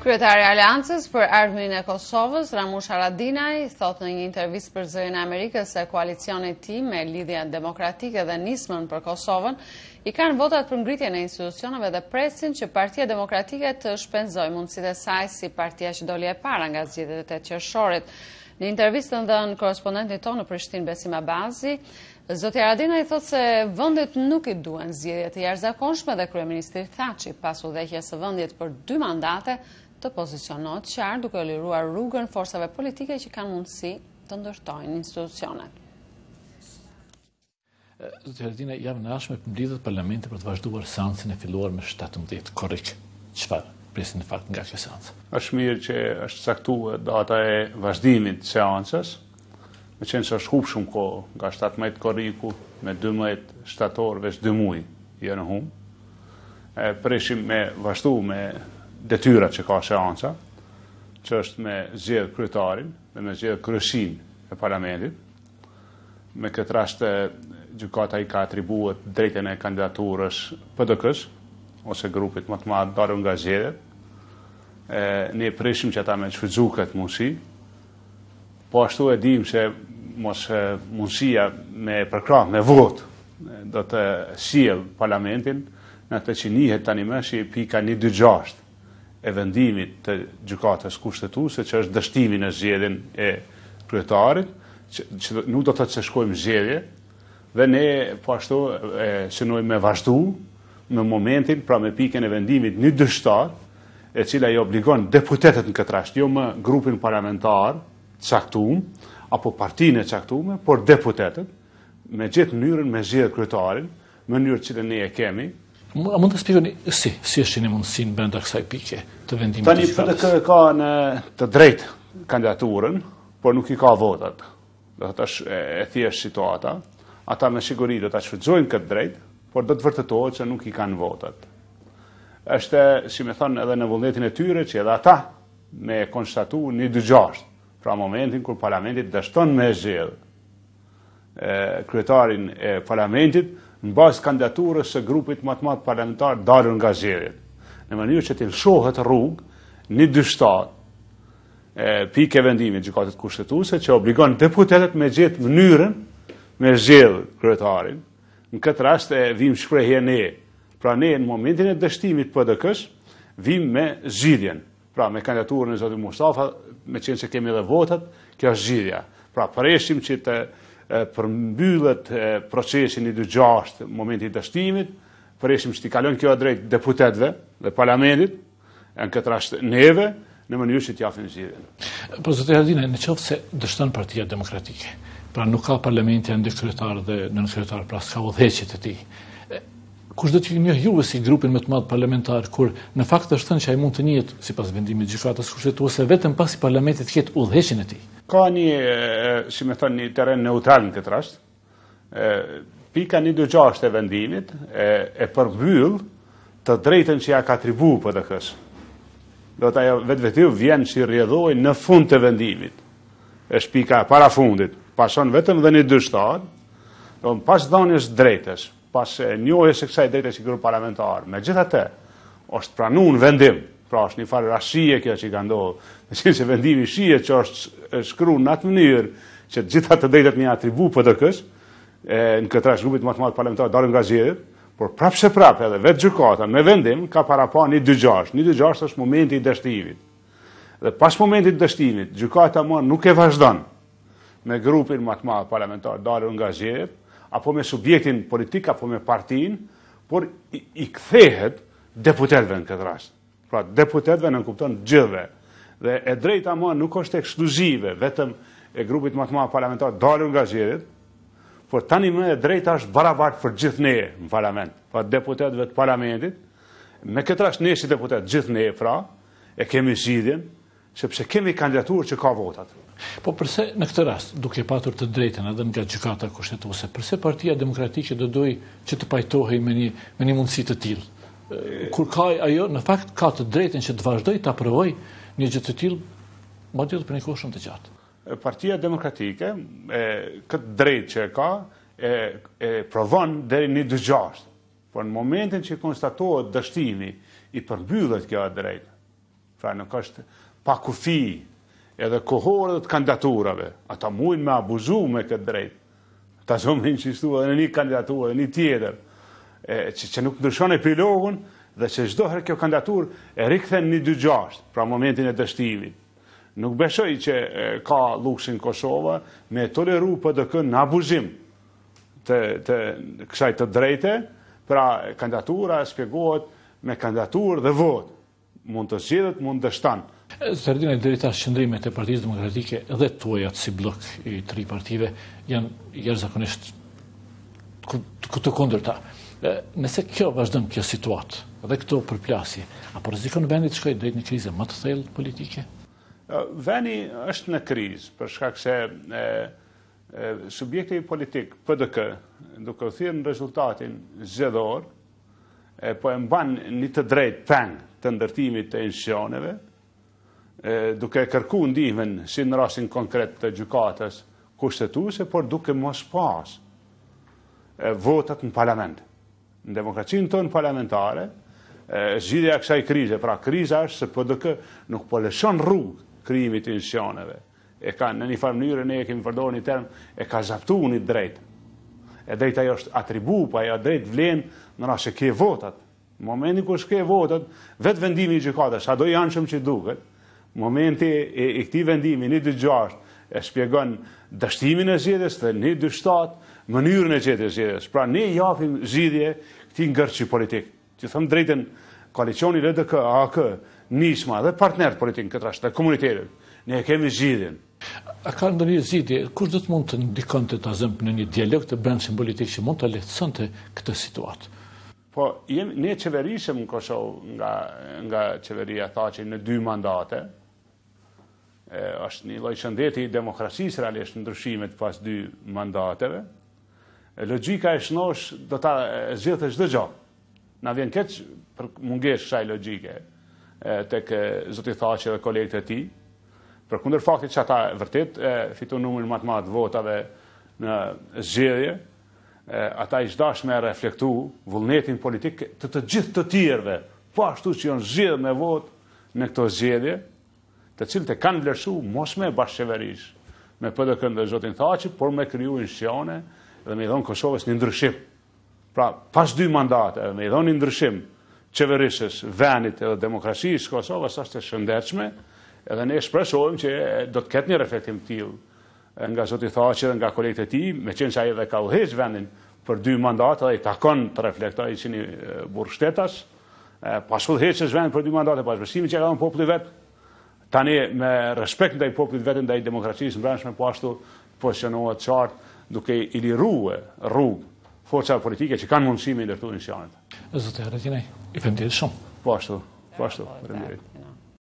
Kryetari i Aleancës për Ardhmërinë e Kosovës, Ramush Haradinaj, thot në një intervistë për Zërin e Amerikës se koalicioni i tij me Lidhjen Demokratike dhe Nismën për Kosovën i kanë votat për ngritjen e institucioneve dhe presin që Partia Demokratike të shpenzojë mundësitë e saj si partia që doli e para nga zgjedhjet e 8 qershorit. Në intervistën dhënë korrespondentit tonë në Prishtinë Besim Abazi, Zoti Haradinaj thotë se vendet nuk i duhen zgjedhje të jashtëzakonshme dhe kryeministri Thaçi pas udhëheqjes së vendit për 2 mandate të pozicionohet qartë duke liruar rrugën forcave politike që kanë mundësi të ndërtojnë institucionet. Zoti Haradinaj, javën e ardhshme mbledhet parlamenti për të vazhduar seancën e filluar me 17 korrik. Çfarë presin në fakt nga kjo seancë? Është mirë që është caktuar data e vazhdimit të seancës, me qenë se është hup shumë kohë, nga 17 korriku me 12 shtator veç 2 muaj janë humb. Preshim me vazhdu me detyrat që ka seanca, që është me zgjedh kryetarin dhe me zgjedh kryesinë e parlamentit. Me këtë rast gjykata i ka atribuar drejtën e kandidaturës PDK-s ose grupit më të madh dalur nga zgjedhjet. Ne preshim që ata me shfrytzu këtë mundësi. Po ashtu e dim se mos mundësia me përkrah me vot do të sjell parlamentin në atë që njihet tani më si pika 126 e vendimit të gjykatës kushtetuese, që është dështimi në zgjedhjen e kryetarit, që nuk do të thotë se shkojmë zgjedhje, dhe ne po ashtu synojmë me vazhdu në momentin, pra me pikën e vendimit 127, e cila i obligon deputetët në këtë rast, jo më grupin parlamentar caktuar apo partinë e caktuar, por deputetët me gjithë mënyrën me zgjedh kryetarin, mënyrë që ne e kemi. A mund të shpjegoni si është një mundësinë brenda kësaj pike të vendimit? Tani PDK ka në të drejtë kandidaturën, por nuk i ka votat. Do të thotë e thjesht situata. Ata me siguri do ta shfrytëzojnë këtë drejtë, por do të vërtetohet se nuk i kanë votat. Është, si më thon, edhe në vullnetin e tyre që edhe ata me konstatuar 126, pra momentin kur parlamenti dështon me zgjedh kryetarin e parlamentit në bazë kandidaturës së grupit më të madh parlamentar dalur nga zgjedhjet, në mënyrë që të lëshohet rrugë 127 pikë e vendimit gjykatës kushtetuese që obligon deputetët me gjetë mënyrën me zgjedh kryetarin. Në këtë rast vim shprehje ne. Pra ne në momentin e dështimit PDK-s vim me zgjidhjen. Pra me kandidaturën e zotit Mustafa, me qenë se kemi edhe votat, kjo është zgjidhja. Pra presim që të përmbyllet procesin 126 në momentin e dështimit, presim që t'i kalon kjo drejt deputetëve dhe parlamentit, në këtë rast neve, në mënyrë që t'japin zgjidhjen. Po zoti Haradinaj, nëse se dështon Partia Demokratike, pra nuk ka parlamenti ende kryetar dhe nën-kryetar, pra s'ka udhëheqjet e tij. Kush do t'ju njoh juve si grupin më të madh parlamentar, kur në fakt është thënë që ai mund të njihet sipas vendimit të gjykatës kushtetuese vetëm pasi parlamenti të ketë udhëheqjen e tij? Ka një, si më thon, një terren neutral në këtë rast. Pika 126 e vendimit e përmbyll të drejtën që ja ka atribuar PDK-s. Do të ajo vetveti vjen si rrjedhoi në fund të vendimit. Është pika parafundit. Pason vetëm dhe 127, pas dhënies drejtës, pas njohjes së kësaj drejte si grup parlamentar. Megjithatë, është pranuar vendim, pra është një farë rashije kjo që ka ndodhur. Meqenëse vendimi shihet që është shkruar në atë mënyrë që gjitha të drejtat një atribu PDK-s, në këtë rast grupit më të madh parlamentar dalën nga zgjedhjet, por prapë edhe vetë gjykata me vendim ka parapar 126. 126 është momenti i dështimit. Dhe pas momentit të dështimit, gjykata më nuk e vazhdon me grupin më të madh parlamentar dalur nga zgjedhjet, apo me subjektin politik, apo me partin, por i kthehet deputetëve në këtë rast. Pra, deputetëve në kupton gjithve. Dhe e drejta më nuk është ekskluzive, vetëm e grupit më të madh parlamentar dalur nga zgjedhjet, por tani më e drejta është barabartë për gjithë ne në parlament. Pra, deputetëve të parlamentit, me këtë rast ne si deputet gjithë ne, pra, e kemi zgjidhjen, sepse kemi kandidaturë që ka votat. Po përse në këtë rast, duke patur të drejtën edhe nga gjykata kushtetuese, përse Partia Demokratike do dojë që të pajtohej me një mundësi të tillë? Kur ka ajo në fakt ka të drejtën që të vazhdojë të aprovojë një gjë të tillë, madje edhe për një kohë shumë të gjatë. Partia Demokratike këtë drejtë që ka e provon deri në 126. Por në momentin që konstatohet dështimi i përmbyllet kjo drejtë, Pra nuk është pa kufi edhe kohore të kandidaturave. Ata mujnë me abuzu me këtë drejt. Ata zonë me insistu edhe në një kandidaturë, edhe një tjetër, që nuk ndryshon epilogun dhe që çdo herë kjo kandidaturë e rikthen një 2-6, pra momentin e dështimit. Nuk besoj që ka luksin Kosova me toleru PDK në abuzim të kësaj të drejte, pra kandidatura shpjegohet me kandidaturë dhe vot. Mund të zgjedhet, mund të shtan. Zërdina, drejta shëndrimet e Partisë Demokratike dhe tuajat si blok i 3 partive janë jashtëzakonisht të kundërta. Nëse kjo vazhdon kjo situatë dhe këto përplasje, apo rrezikon vendi të shkojë drejt një krize më të thellë politike? Vendi është në krizë, për shkak se subjekti politik PDK, duke u thirrë në rezultatin zgjedhor, po e mban një të drejtë peng të ndërtimit të institucioneve, duke kërku ndihmën si në rastin konkret të gjykatës kushtetuese, por duke mos pas votat në parlament. Në demokracinë tonë parlamentare, zgjidhja e kësaj krize, pra kriza është se PDK nuk po lëshon rrugë krijimit të institucioneve. E ka në një farë mënyrë, ne kemi përdorur një term, e ka zaptuar një drejt. E drejta ajo është atribu, pa ajo drejt vlen në rast se ke votat. Në momentin kur s'ke votat, vetë vendimi i gjykatës, sado i anshëm që duket, momenti i këtij vendimi 1-2-6 e shpjegon dështimin e zgjedhjes dhe 1-2-7 mënyrën e gjetjes së zgjedhjes. Pra ne japim zgjidhje këtij ngërçi politik. Që them drejtën, koalicioni LDK, AK, Nisma dhe partnerët politik këtë rast, dhe komunitetet, ne kemi zgjidhjen. A ka ndonjë zgjidhje, kush do të mund të ndikonte ta zëmë në një dialog të brendshëm politik që mund të lehtësonte këtë situatë? Po, ne qeverisëm në Kosovë nga qeveria Thaçi në 2 mandate. Është një lloj shëndeti i demokracisë realisht ndryshimet pas 2 mandateve. Logjika e shnosh do ta zgjidhte çdo gjë. Na vjen keq për mungesë kësaj logjike tek zoti Thaçi dhe kolegët e tij. Përkundër faktit që ata vërtet fiton numrin më të madh të votave në zgjedhje, ata i dashur me reflektu vullnetin politik të gjithë të tjerëve, po ashtu që janë zgjedhur me votë në këto zgjedhje, të cilët e kanë vlerësuar mos me bashkëqeverisë me PDK dhe zotin Thaçi, por me kriju institucione dhe me i dhënë Kosovës një ndryshim. Pra, pas 2 mandate, me i dhënë një ndryshim qeverisës, vendit edhe demokracisë Kosovës është e shëndetshme, edhe ne shpresojmë që do të ketë një reflektim të tillë nga zoti Thaçi dhe nga kolegët e tij, meqense ai edhe ka udhëhequr vendin për 2 mandate dhe i takon të reflektojë si një burr shtetas, pas udhëheqjes vendit për 2 mandate, pas besimit që ka dhënë populli vet, tani me respekt ndaj popullit vetë, ndaj demokracisë brendshme, po ashtu pozicionohet qartë duke i liruar rrugë forca politike që kanë mundësi me ndërtuar institucionet. Zoti Haradinaj, i faleminderit shumë. Po ashtu, faleminderit.